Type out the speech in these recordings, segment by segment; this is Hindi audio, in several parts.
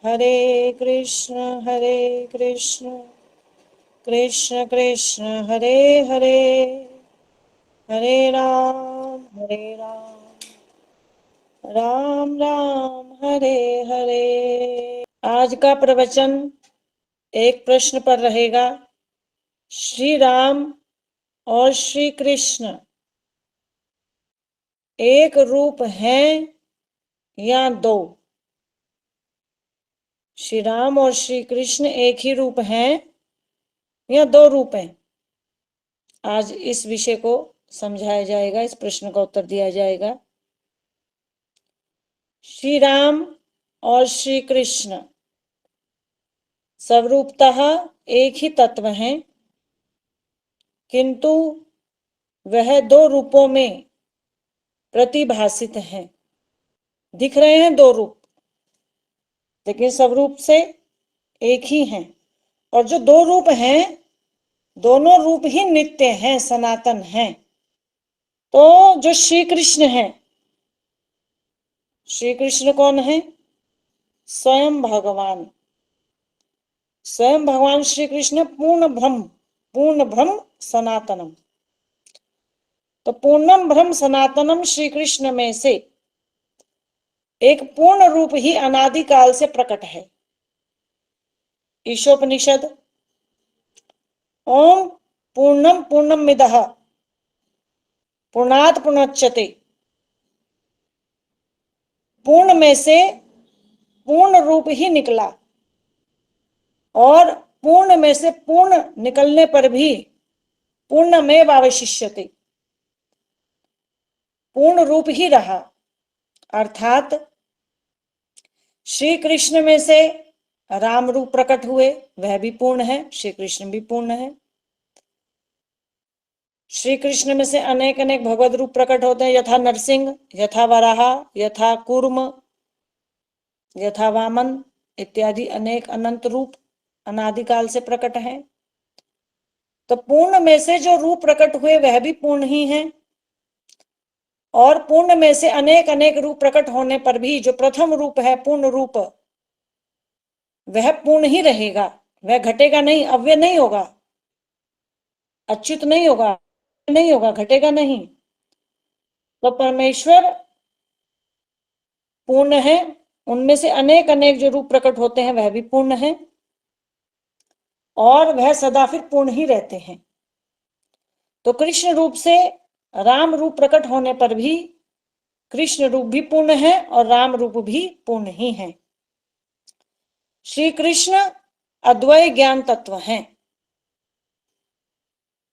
हरे कृष्ण कृष्ण कृष्ण हरे हरे, हरे राम राम राम हरे हरे। आज का प्रवचन एक प्रश्न पर रहेगा। श्री राम और श्री कृष्ण एक रूप हैं या दो? श्री राम और श्री कृष्ण एक ही रूप हैं या दो रूप हैं? आज इस विषय को समझाया जाएगा, इस प्रश्न का उत्तर दिया जाएगा। श्री राम और श्री कृष्ण स्वरूपतः एक ही तत्व हैं, किंतु वह दो रूपों में प्रतिभासित हैं। दिख रहे हैं दो रूप, लेकिन स्वरूप से एक ही हैं। और जो दो रूप हैं, दोनों रूप ही नित्य हैं, सनातन हैं। तो जो श्री कृष्ण हैं, श्री कृष्ण कौन है? स्वयं भगवान। स्वयं भगवान श्री कृष्ण पूर्ण ब्रह्म सनातनम। तो पूर्णम ब्रह्म सनातनम श्री कृष्ण में से एक पूर्ण रूप ही अनादिकाल से प्रकट है। ईशोपनिषद ओम पूर्णम पूर्णमिदः पूर्णात् पूर्णोच्यते। पूर्ण में से पूर्ण रूप ही निकला, और पूर्ण में से पूर्ण निकलने पर भी पूर्णमेव अवशिष्यते, पूर्ण रूप ही रहा। अर्थात श्री कृष्ण में से राम रूप प्रकट हुए, वह भी पूर्ण है, श्री कृष्ण भी पूर्ण है। श्री कृष्ण में से अनेक अनेक भगवत रूप प्रकट होते हैं, यथा नरसिंह, यथा वराह, यथा कूर्म, यथा वामन इत्यादि अनेक अनंत रूप अनादिकाल से प्रकट हैं। तो पूर्ण में से जो रूप प्रकट हुए वह भी पूर्ण ही है, और पूर्ण में से अनेक अनेक रूप प्रकट होने पर भी जो प्रथम रूप है पूर्ण रूप, वह पूर्ण ही रहेगा। वह घटेगा नहीं, अव्यय नहीं होगा, अच्युत नहीं होगा, नहीं होगा, घटेगा नहीं। तो परमेश्वर पूर्ण है, उनमें से अनेक अनेक जो रूप प्रकट होते हैं वह भी पूर्ण है, और वह सदा फिर पूर्ण ही रहते हैं। तो कृष्ण रूप से राम रूप प्रकट होने पर भी कृष्ण रूप भी पूर्ण है और राम रूप भी पूर्ण ही है। श्री कृष्ण अद्वय ज्ञान तत्व हैं।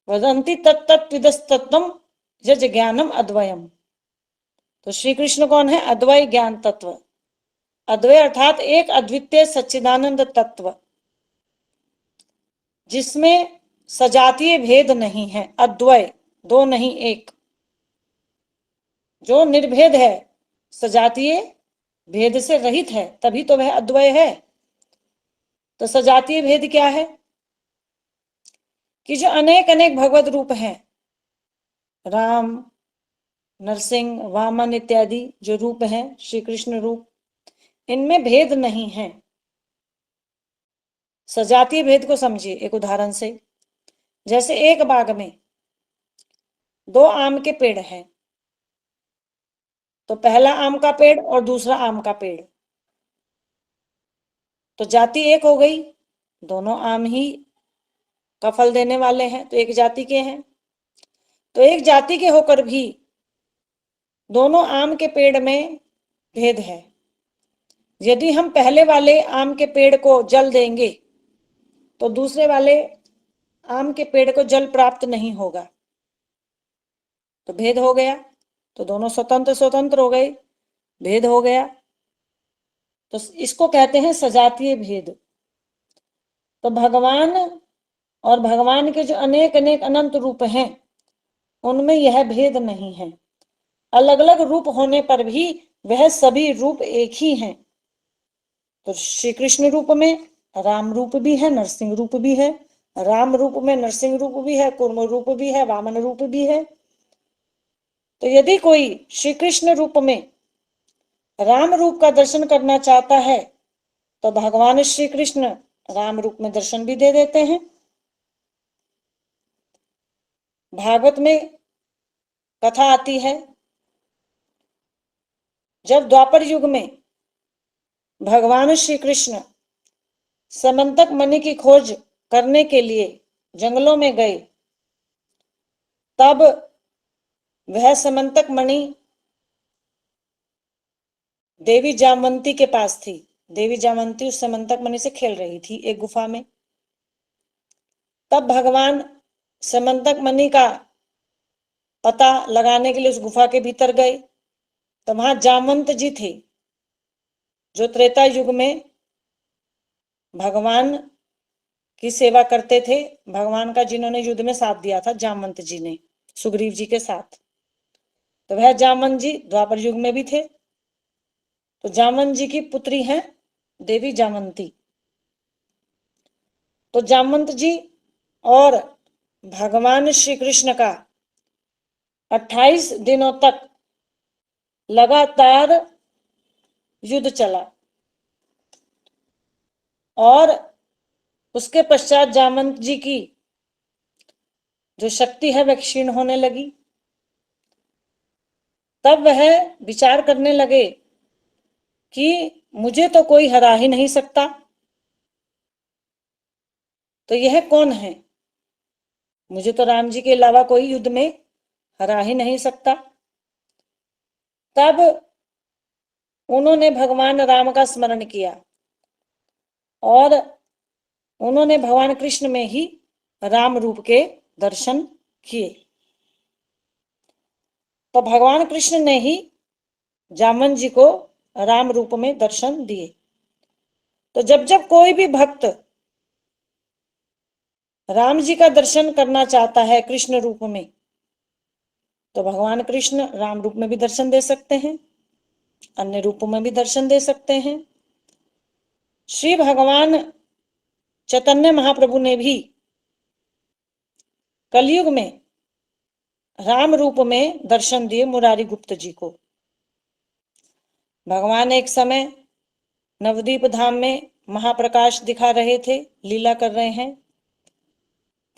वदंती तत्तत्विदस्तत्वम यज ज्ञानम अद्वयम। तो श्री कृष्ण कौन है? अद्वय ज्ञान तत्व। अद्वय अर्थात एक अद्वितीय सच्चिदानंद तत्व, जिसमें सजातीय भेद नहीं है। अद्वय, दो नहीं एक, जो निर्भेद है, सजातीय भेद से रहित है, तभी तो वह अद्वय है। तो सजातीय भेद क्या है? कि जो अनेक अनेक भगवत रूप हैं, राम, नरसिंह, वामन इत्यादि जो रूप हैं, श्री कृष्ण रूप, इनमें भेद नहीं है। सजातीय भेद को समझिए एक उदाहरण से। जैसे एक बाग में दो आम के पेड़ हैं, तो पहला आम का पेड़ और दूसरा आम का पेड़, तो जाति एक हो गई, दोनों आम ही का फल देने वाले हैं, तो एक जाति के हैं। तो एक जाति के होकर भी दोनों आम के पेड़ में भेद है। यदि हम पहले वाले आम के पेड़ को जल देंगे तो दूसरे वाले आम के पेड़ को जल प्राप्त नहीं होगा, तो भेद हो गया। तो दोनों स्वतंत्र स्वतंत्र हो गए, भेद हो गया। तो इसको कहते हैं सजातीय भेद। तो भगवान और भगवान के जो अनेक अनेक अनंत रूप हैं, उनमें यह भेद नहीं है। अलग अलग रूप होने पर भी वह सभी रूप एक ही हैं। तो श्री कृष्ण रूप में राम रूप भी है, नरसिंह रूप भी है। राम रूप में नरसिंह रूप भी है, कूर्म रूप भी है, वामन रूप भी है। तो यदि कोई श्री कृष्ण रूप में राम रूप का दर्शन करना चाहता है तो भगवान श्री कृष्ण राम रूप में दर्शन भी दे देते हैं। भागवत में कथा आती है, जब द्वापर युग में भगवान श्री कृष्ण समंतक मणि की खोज करने के लिए जंगलों में गए, तब वह समंतक मणि देवी जामवंती के पास थी। देवी जामवंती उस समंतक मणि से खेल रही थी एक गुफा में। तब भगवान समंतक मणि का पता लगाने के लिए उस गुफा के भीतर गए, तो वहां जामवंत जी थे, जो त्रेता युग में भगवान की सेवा करते थे। भगवान का जिन्होंने युद्ध में साथ दिया था, जामवंत जी ने सुग्रीव जी के साथ। तो वह जामवंत जी द्वापर युग में भी थे। तो जामवंत जी की पुत्री हैं देवी जामवंती। तो जामवंत जी और भगवान श्री कृष्ण का 28 दिनों तक लगातार युद्ध चला, और उसके पश्चात जामवंत जी की जो शक्ति है वह क्षीण होने लगी। तब वह विचार करने लगे कि मुझे तो कोई हरा ही नहीं सकता, तो यह कौन है? मुझे तो राम जी के अलावा कोई युद्ध में हरा ही नहीं सकता। तब उन्होंने भगवान राम का स्मरण किया और उन्होंने भगवान कृष्ण में ही राम रूप के दर्शन किए। तो भगवान कृष्ण ने ही जामवंत जी को राम रूप में दर्शन दिए। तो जब जब कोई भी भक्त राम जी का दर्शन करना चाहता है कृष्ण रूप में, तो भगवान कृष्ण राम रूप में भी दर्शन दे सकते हैं, अन्य रूपों में भी दर्शन दे सकते हैं। श्री भगवान चैतन्य महाप्रभु ने भी कलयुग में राम रूप में दर्शन दिए मुरारी गुप्त जी को। भगवान एक समय नवदीप धाम में महाप्रकाश दिखा रहे थे, लीला कर रहे हैं।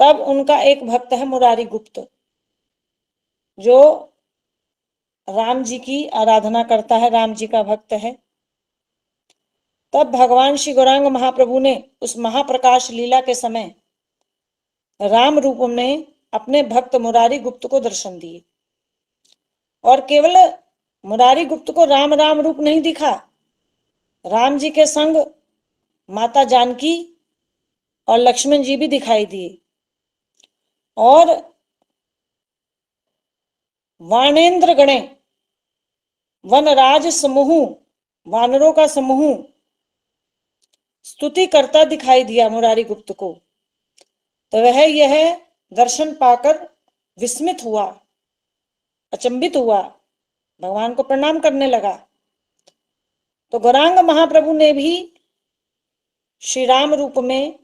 तब उनका एक भक्त है मुरारी गुप्त, जो राम जी की आराधना करता है, राम जी का भक्त है। तब भगवान श्री गौरांग महाप्रभु ने उस महाप्रकाश लीला के समय राम रूप में अपने भक्त मुरारी गुप्त को दर्शन दिए। और केवल मुरारी गुप्त को राम राम रूप नहीं दिखा, राम जी के संग माता जानकी और लक्ष्मण जी भी दिखाई दिए, और वानेन्द्र गणे वनराज समूह, वानरों का समूह स्तुति करता दिखाई दिया मुरारी गुप्त को। तो वह यह दर्शन पाकर विस्मित हुआ, अचंभित हुआ, भगवान को प्रणाम करने लगा। तो गौरांग महाप्रभु ने भी श्री राम रूप में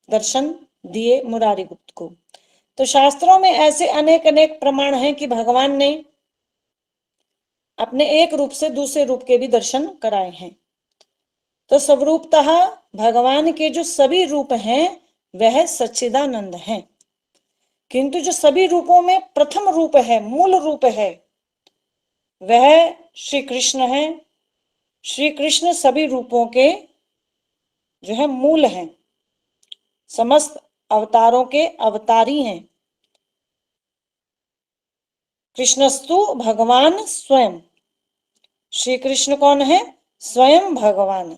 दर्शन दिए मुरारी गुप्त को। तो शास्त्रों में ऐसे अनेक अनेक प्रमाण हैं कि भगवान ने अपने एक रूप से दूसरे रूप के भी दर्शन कराए हैं। तो स्वरूपतः भगवान के जो सभी रूप हैं वह सच्चिदानंद हैं, किंतु जो सभी रूपों में प्रथम रूप है, मूल रूप है, वह श्री कृष्ण है। श्री कृष्ण सभी रूपों के जो है मूल हैं, समस्त अवतारों के अवतारी हैं। कृष्णस्तु भगवान स्वयं, श्री कृष्ण कौन है? स्वयं भगवान।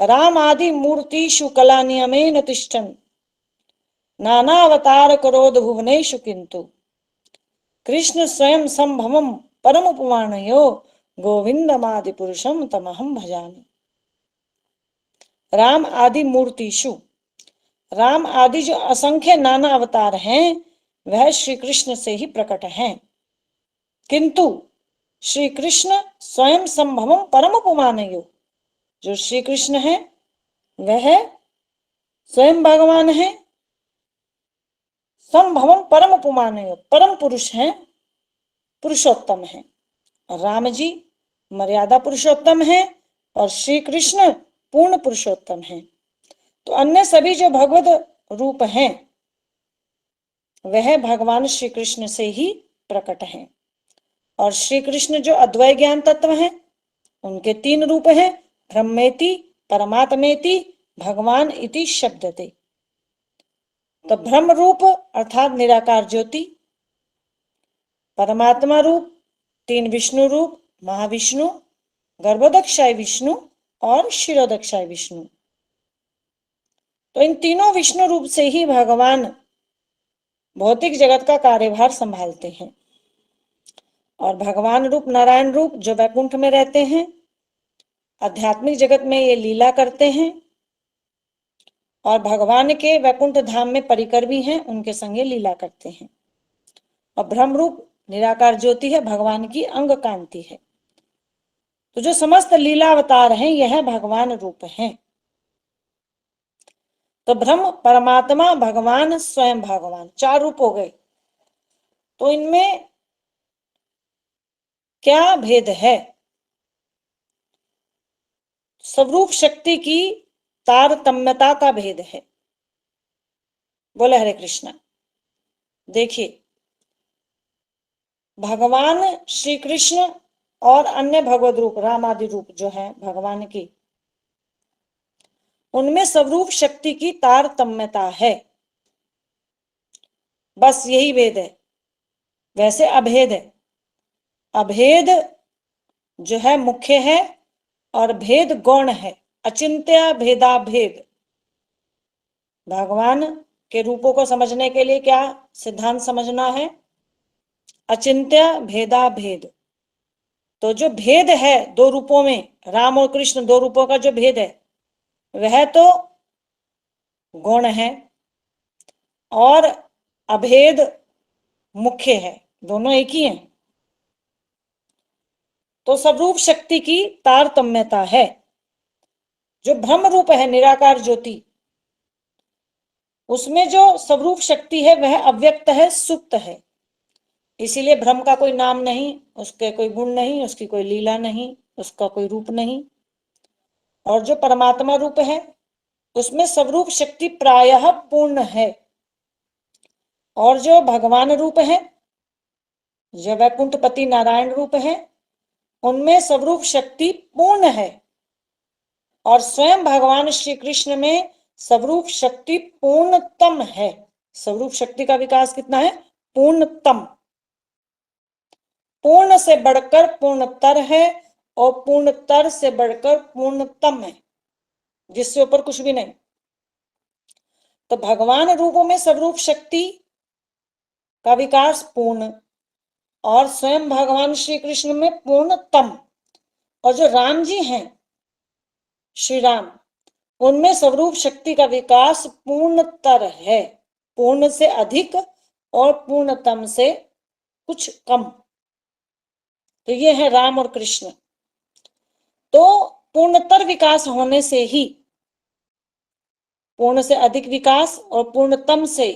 राम आदि मूर्तिषु कला नियमेन तिष्ठन्, नाना अवतार करोद भुवनेषु किंतु, कृष्ण स्वयं संभवम परम उपमानयो, गोविंदमादि पुरुषम तमहम भजामि। राम आदि मूर्तिषु, राम आदि जो असंख्य नाना अवतार हैं वह श्री कृष्ण से ही प्रकट हैं, किंतु श्री कृष्ण स्वयं संभवम परम उपमानयो, जो श्री कृष्ण है वह स्वयं भगवान है, संभवम परम उपमानयो, परम पुरुष हैं, पुरुषोत्तम हैं। राम जी मर्यादा पुरुषोत्तम हैं और श्री कृष्ण पूर्ण पुरुषोत्तम हैं। तो अन्य सभी जो भगवत रूप हैं वह भगवान श्री कृष्ण से ही प्रकट हैं। और श्री कृष्ण जो अद्वैत ज्ञान तत्व हैं उनके 3 रूप हैं, ब्रह्मेति, परमात्मेति, भगवान इति शब्दते। तो ब्रह्म रूप अर्थात निराकार ज्योति, परमात्मा रूप 3 विष्णु रूप, महाविष्णु, गर्भोदक्षाय विष्णु और शिरोदक्षाय विष्णु। तो इन तीनों विष्णु रूप से ही भगवान भौतिक जगत का कार्यभार संभालते हैं। और भगवान रूप नारायण रूप जो वैकुंठ में रहते हैं, आध्यात्मिक जगत में ये लीला करते हैं। और भगवान के वैकुंठ धाम में परिकर भी हैं, उनके संगे लीला करते हैं। और ब्रह्म रूप निराकार ज्योति है, भगवान की अंग कांति है। तो जो समस्त लीला अवतार हैं यह भगवान रूप हैं। तो ब्रह्म, परमात्मा, भगवान, स्वयं भगवान, 4 रूप हो गए। तो इनमें क्या भेद है? स्वरूप शक्ति की तारतम्यता का भेद है। बोले हरे कृष्णा। देखिए, भगवान श्री कृष्ण और अन्य भगवत रूप राम आदि रूप जो है भगवान की, उनमें स्वरूप शक्ति की तारतम्यता है, बस यही भेद है। वैसे अभेद है। अभेद जो है मुख्य है और भेद गौण है। अचिंत्य भेदा भेद। भगवान के रूपों को समझने के लिए क्या सिद्धांत समझना है? अचिंत्य भेदा भेद। तो जो भेद है 2 रूपों में, राम और कृष्ण 2 रूपों का जो भेद है वह तो गौण है और अभेद मुख्य है, दोनों एक ही हैं। तो स्वरूप शक्ति की तारतम्यता है। जो ब्रह्म रूप है निराकार ज्योति, उसमें जो स्वरूप शक्ति है वह अव्यक्त है, सुप्त है। इसीलिए ब्रह्म का कोई नाम नहीं, उसके कोई गुण नहीं, उसकी कोई लीला नहीं, उसका कोई रूप नहीं। और जो परमात्मा रूप है उसमें स्वरूप शक्ति प्रायः पूर्ण है। और जो भगवान रूप है, जो वैकुंठपति नारायण रूप है, उनमें स्वरूप शक्ति पूर्ण है। और स्वयं भगवान श्री कृष्ण में स्वरूप शक्ति पूर्णतम है। स्वरूप शक्ति का विकास कितना है? पूर्णतम। पूर्ण से बढ़कर पूर्णतर है और पूर्णतर से बढ़कर पूर्णतम है, जिससे ऊपर कुछ भी नहीं। तो भगवान रूपों में स्वरूप शक्ति का विकास पूर्ण और स्वयं भगवान श्री कृष्ण में पूर्णतम। और जो राम जी हैं श्री राम, उनमें स्वरूप शक्ति का विकास पूर्णतर है, पूर्ण से अधिक और पूर्णतम से कुछ कम। तो ये है राम और कृष्ण। तो पूर्णतर विकास होने से ही, पूर्ण से अधिक विकास और पूर्णतम से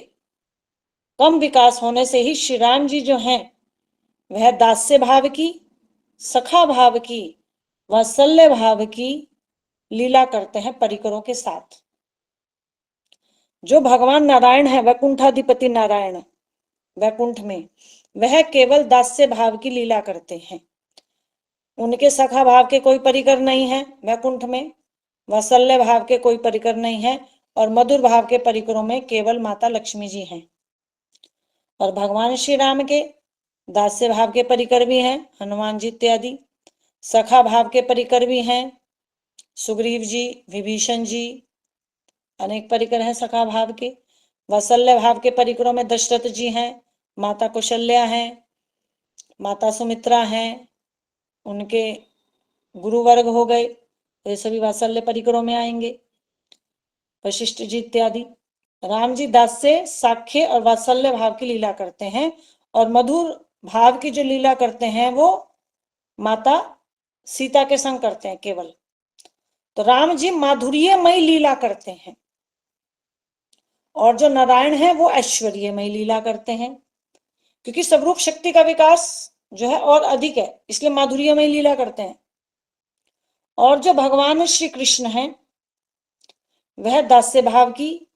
कम विकास होने से ही श्री राम जी जो हैं वह दास्य भाव की, सखा भाव की, वात्सल्य भाव की लीला करते हैं परिकरों के साथ। जो भगवान नारायण है, वैकुंठाधिपति नारायण वैकुंठ में, वह केवल दास्य भाव की लीला करते हैं। उनके सखा भाव के कोई परिकर नहीं है वैकुंठ में, वात्सल्य भाव के कोई परिकर नहीं है, और मधुर भाव के परिकरों में केवल माता लक्ष्मी जी हैं। और भगवान श्री राम के दास्य भाव के परिकर भी हैं, हनुमान जी इत्यादि। सखा भाव के परिकर भी हैं, सुग्रीव जी, विभीषण जी, अनेक परिकर हैं सखा भाव के। वात्सल्य भाव के परिकरों में दशरथ जी हैं, माता कौशल्या हैं, माता सुमित्रा हैं, उनके गुरु वर्ग हो गए, तो ये सभी वात्सल्य परिकरों में आएंगे, वशिष्ठ जी इत्यादि। राम जी दास्य, साख्य और वात्सल्य भाव की लीला करते हैं, और मधुर भाव की जो लीला करते हैं वो माता सीता के संग करते हैं केवल। तो राम जी माधुर्यमय लीला करते हैं, और जो नारायण है वो ऐश्वर्यमय लीला करते हैं, क्योंकि स्वरूप शक्ति का विकास जो है और अधिक है, इसलिए माधुर्यमय लीला करते हैं। और जो भगवान श्री कृष्ण हैं वह दास्य भाव की,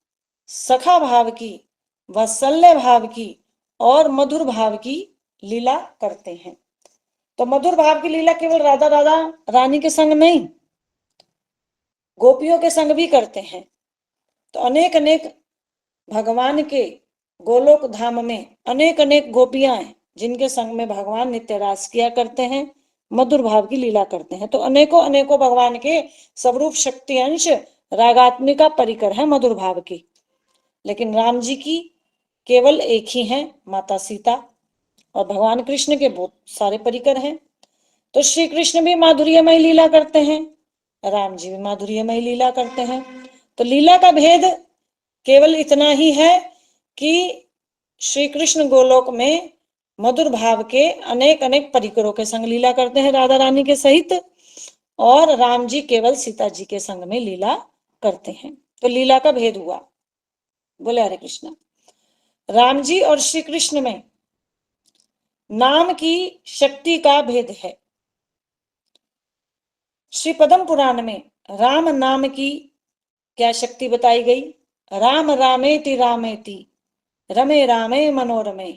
सखा भाव की, वात्सल्य भाव की और मधुर भाव की लीला करते हैं। तो मधुर भाव की लीला केवल राधा राधा रानी के संग नहीं, गोपियों के संग भी करते हैं। तो अनेक अनेक भगवान के गोलोक धाम में अनेक अनेक गोपियां हैं जिनके संग में भगवान नित्य रास किया करते हैं, मधुर भाव की लीला करते हैं। तो अनेकों अनेकों भगवान के स्वरूप शक्ति अंश रागात्मिका परिकर है मधुर भाव की। लेकिन राम जी की केवल एक ही है, माता सीता, और भगवान कृष्ण के बहुत सारे परिकर हैं। तो श्री कृष्ण भी माधुर्यमय लीला करते हैं, राम जी भी माधुर्यमय लीला करते हैं। तो लीला का भेद केवल इतना ही है कि श्री कृष्ण गोलोक में मधुर भाव के अनेक अनेक परिकरों के संग लीला करते हैं राधा रानी के सहित, और राम जी केवल सीता जी के संग में लीला करते हैं। तो लीला का भेद हुआ। बोले हरे कृष्ण। राम जी और श्री कृष्ण में नाम की शक्ति का भेद है। श्री पद्म पुराण में राम नाम की क्या शक्ति बताई गई? राम रामेति रामेति रमे रामे मनोरमे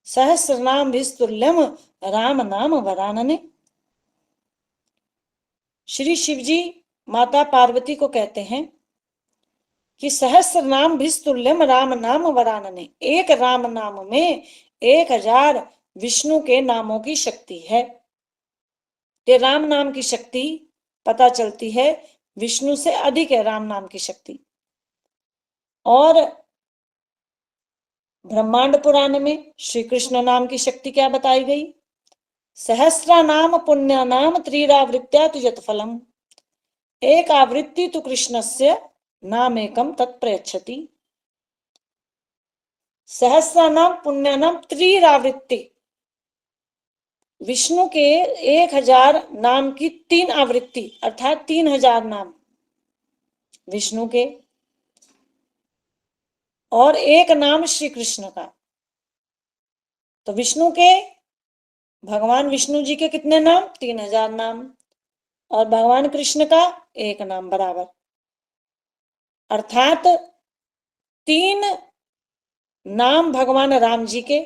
सहस्र नाम विस्तुल्यम राम नाम वरानने। श्री शिव जी माता पार्वती को कहते हैं कि सहस्र नाम विस्तुल्यम राम नाम वरानने, एक राम नाम में 1000 विष्णु के नामों की शक्ति है। ये राम नाम की शक्ति पता चलती है विष्णु से अधिक है राम नाम की शक्ति। और ब्रह्मांड पुराण में श्री कृष्ण नाम की शक्ति क्या बताई गई? सहस्रा नाम पुण्य नाम त्रिरावृत्या तु यत फलम, एक आवृत्ति तु कृष्णस्य नामेकम तत्प्रयच्छति। सहस्रा नाम पुण्य नाम त्रिरावृत्ति, विष्णु के 1000 नाम की 3 आवृत्ति अर्थात 3000 नाम विष्णु के, और एक नाम श्री कृष्ण का। तो विष्णु के, भगवान विष्णु जी के कितने नाम? 3000 नाम, और भगवान कृष्ण का एक नाम बराबर, अर्थात 3 नाम भगवान राम जी के।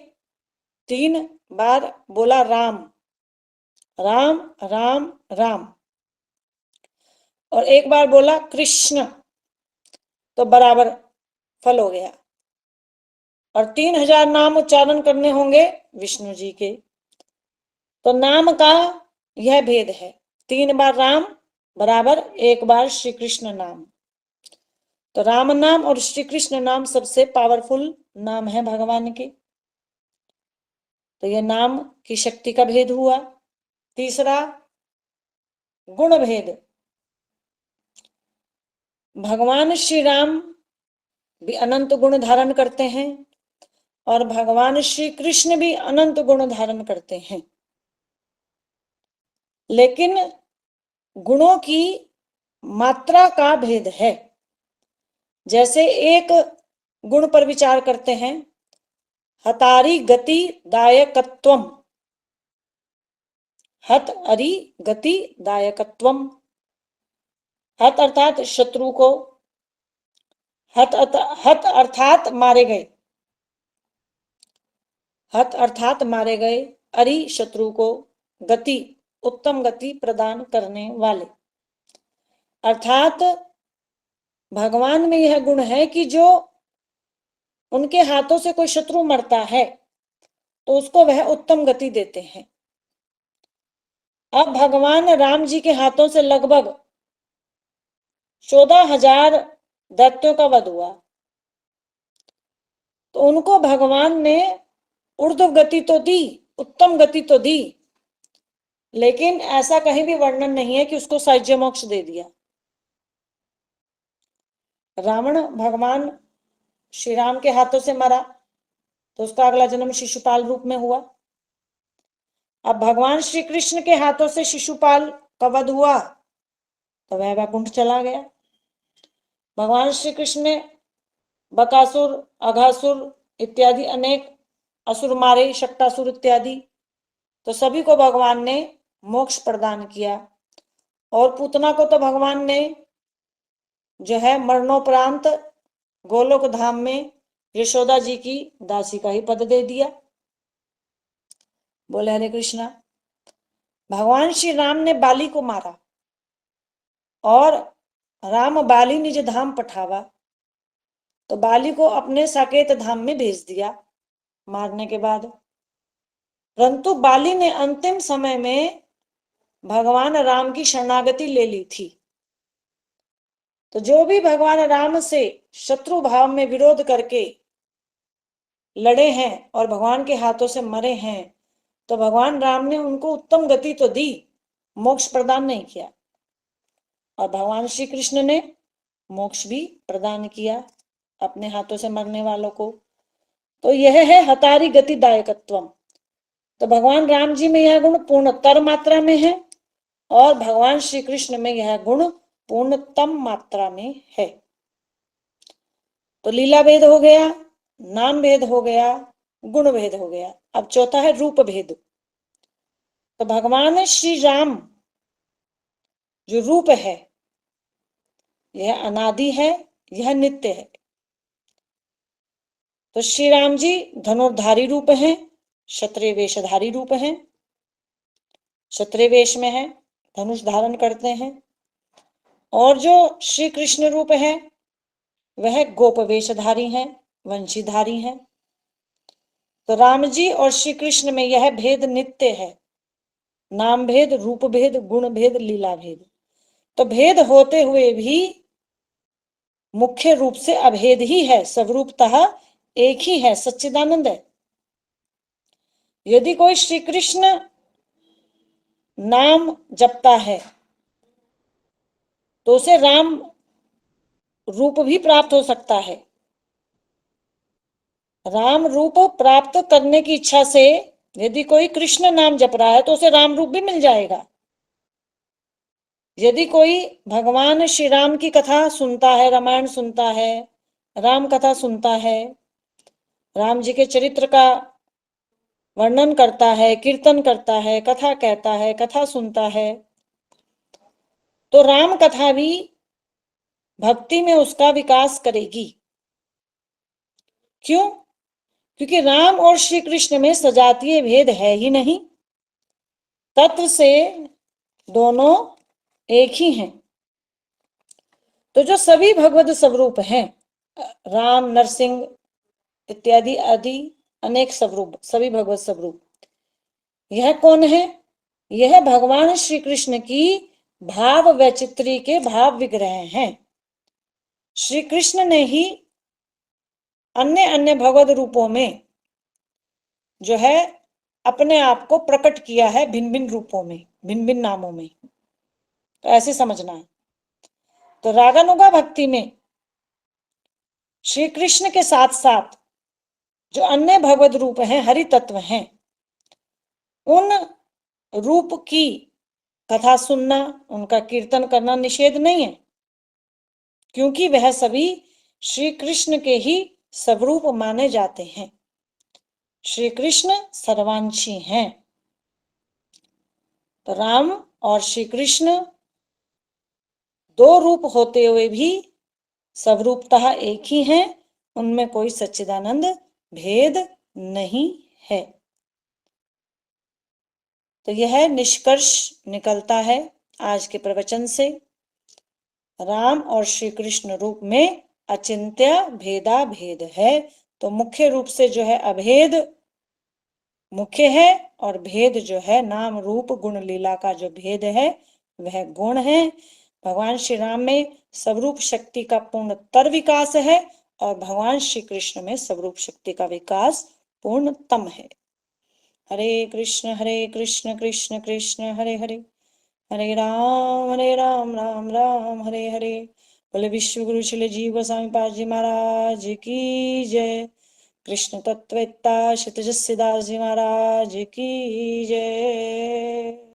3 बार बोला राम राम राम राम, और एक बार बोला कृष्ण, तो बराबर फल हो गया। और 3000 नाम उच्चारण करने होंगे विष्णु जी के। तो नाम का यह भेद है, 3 बार राम बराबर 1 बार श्री कृष्ण नाम। तो राम नाम और श्री कृष्ण नाम सबसे पावरफुल नाम है भगवान के। तो यह नाम की शक्ति का भेद हुआ। तीसरा, गुण भेद। भगवान श्री राम भी अनंत गुण धारण करते हैं और भगवान श्री कृष्ण भी अनंत गुण धारण करते हैं, लेकिन गुणों की मात्रा का भेद है। जैसे एक गुण पर विचार करते हैं, हतारी गति दायकत्वम, हत अरि गति दायकत्वम। हत अर्थात शत्रु को, हत अर्थात मारे गए, हत अर्थात मारे गए, अरि शत्रु को, गति उत्तम गति प्रदान करने वाले। अर्थात भगवान में यह गुण है कि जो उनके हाथों से कोई शत्रु मरता है तो उसको वह उत्तम गति देते हैं। अब भगवान राम जी के हाथों से लगभग 14,000 दैत्यों का वध हुआ, तो उनको भगवान ने ऊर्ध्व गति तो दी, उत्तम गति तो दी, लेकिन ऐसा कहीं भी वर्णन नहीं है कि उसको सायुज्य मोक्ष दे दिया। रावण भगवान श्री राम के हाथों से मरा तो उसका अगला जन्म शिशुपाल रूप में हुआ। अब भगवान श्री कृष्ण के हाथों से शिशुपाल का वध हुआ तो वह वैकुंठ चला गया। भगवान श्री कृष्ण ने बकासुर, अघासुर इत्यादि अनेक असुर मारे, शक्टासुर इत्यादि, तो सभी को भगवान ने मोक्ष प्रदान किया। और पूतना को तो भगवान ने जो है मरणोपरांत गोलोक धाम में यशोदा जी की दासी का ही पद दे दिया। बोले हरे कृष्णा। भगवान श्री राम ने बाली को मारा और राम बाली निज धाम पठावा, तो बाली को अपने साकेत धाम में भेज दिया मारने के बाद। परंतु बाली ने अंतिम समय में भगवान राम की शरणागति ले ली थी। तो जो भी भगवान राम से शत्रु भाव में विरोध करके लड़े हैं और भगवान के हाथों से मरे हैं, तो भगवान राम ने उनको उत्तम गति तो दी, मोक्ष प्रदान नहीं किया। और भगवान श्री कृष्ण ने मोक्ष भी प्रदान किया अपने हाथों से मरने वालों को। तो यह है हतारी गति दायकत्वम। तो भगवान राम जी में यह गुण पूर्णतर मात्रा में है और भगवान श्री कृष्ण में यह गुण पूर्णतम मात्रा में है। तो लीला भेद हो गया, नाम भेद हो गया, गुण भेद हो गया। अब चौथा है रूप भेद। तो भगवान श्री राम जो रूप है यह अनादि है, यह नित्य है। तो श्री राम जी धनुर्धारी रूप हैं, क्षत्रिय वेशधारी रूप हैं, क्षत्रिय वेश में है, धनुष धारण करते हैं। और जो श्री कृष्ण रूप है वह गोप वेशधारी हैं, वंशीधारी हैं। तो राम जी और श्री कृष्ण में यह भेद नित्य है, नाम भेद, रूप भेद, गुण भेद, लीला भेद। तो भेद होते हुए भी मुख्य रूप से अभेद ही है, स्वरूपतः एक ही है, सच्चिदानंद है। यदि कोई श्री कृष्ण नाम जपता है तो उसे राम रूप भी प्राप्त हो सकता है। राम रूप प्राप्त करने की इच्छा से यदि कोई कृष्ण नाम जप रहा है तो उसे राम रूप भी मिल जाएगा। यदि कोई भगवान श्री राम की कथा सुनता है, रामायण सुनता है, राम कथा सुनता है, राम जी के चरित्र का वर्णन करता है, कीर्तन करता है, कथा कहता है, कथा सुनता है, तो राम कथा भी भक्ति में उसका विकास करेगी। क्यों? क्योंकि राम और श्री कृष्ण में सजातीय भेद है ही नहीं, तत्व से दोनों एक ही हैं। तो जो सभी भगवत स्वरूप हैं, राम, नरसिंह इत्यादि आदि अनेक स्वरूप, सभी भगवत स्वरूप, यह कौन है? यह भगवान श्री कृष्ण की भाव वैचित्री के भाव विग्रह हैं। श्री कृष्ण ने ही अन्य अन्य भगवत रूपों में जो है अपने आप को प्रकट किया है, भिन्न भिन्न रूपों में, भिन्न भिन्न नामों में। तो ऐसे समझना है। तो रागानुगा भक्ति में श्री कृष्ण के साथ साथ जो अन्य भगवत रूप हैं, हरि तत्व हैं, उन रूप की कथा सुनना, उनका कीर्तन करना निषेध नहीं है, क्योंकि वह सभी श्री कृष्ण के ही स्वरूप माने जाते हैं। श्री कृष्ण सर्वांशी हैं। तो राम और श्री कृष्ण दो रूप होते हुए भी स्वरूपतः एक ही हैं, उनमें कोई सच्चिदानंद भेद नहीं है। तो यह निष्कर्ष निकलता है आज के प्रवचन से, राम और श्री कृष्ण रूप में अचिंत्य भेदा भेद है। तो मुख्य रूप से जो है अभेद मुख्य है और भेद जो है नाम रूप गुण लीला का जो भेद है वह गुण है। भगवान श्री राम में स्वरूप शक्ति का पूर्णतर विकास है और भगवान श्री कृष्ण में स्वरूप शक्ति का विकास पूर्णतम है। हरे कृष्ण कृष्ण कृष्ण हरे हरे, हरे राम राम हरे हरे। बोले विश्व गुरु श्री जीव गोस्वामी पाद जी महाराज की जय। कृष्ण तत्ववेत्ता क्षितिज सिद्धार्थ जी महाराज की जय।